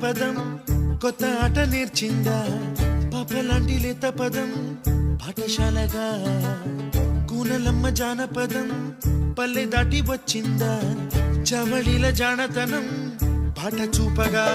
పదం కొత్త ఆట నేర్చిందా పాపలాంటి లేత పదం పాఠశాలగా కూనలమ్మ జానపదం పల్లె దాటి వచ్చిందా చవళిల జానతనం పాట చూపగా